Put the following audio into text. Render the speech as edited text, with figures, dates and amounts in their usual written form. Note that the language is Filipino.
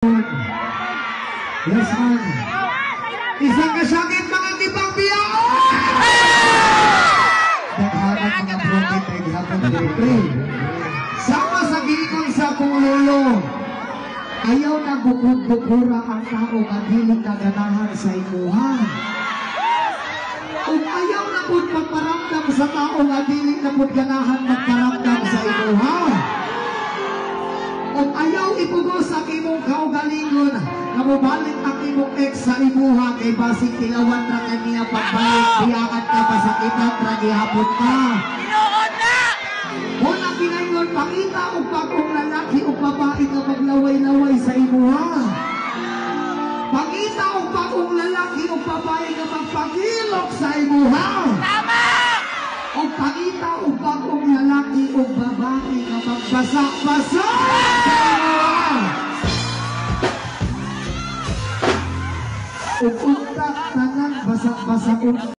Yes, man. Isang kasakit mga tibang biyao! Daghanan mga broken egg hapon dito. Sama sa giingon sa pululo. Ayaw na bukod-bukura ang tao nga dili kaganahan sa imuha. Kung ayaw na pud magparamdam sa tao nga dili na pud ganahan magparamdam sa imuha. Kung ayaw ipugos ang imong kaugalingon, nga mubalik ang imong ex sa imuha kay basig tilawan ra kaniya pagbalik, biyakan ka pasakitan ra gihapon ka. Tinuod na! Muna ginayon, pakita o pagkong lalaki o babae nga maglaway-laway sa imuha. Pakita o pagkong lalaki o babae nga magpagilok sa imuha. Tama! O pakita o pagkong lalaki o babae nga magbasak-basak sa imuha. O unta tanang basak-basak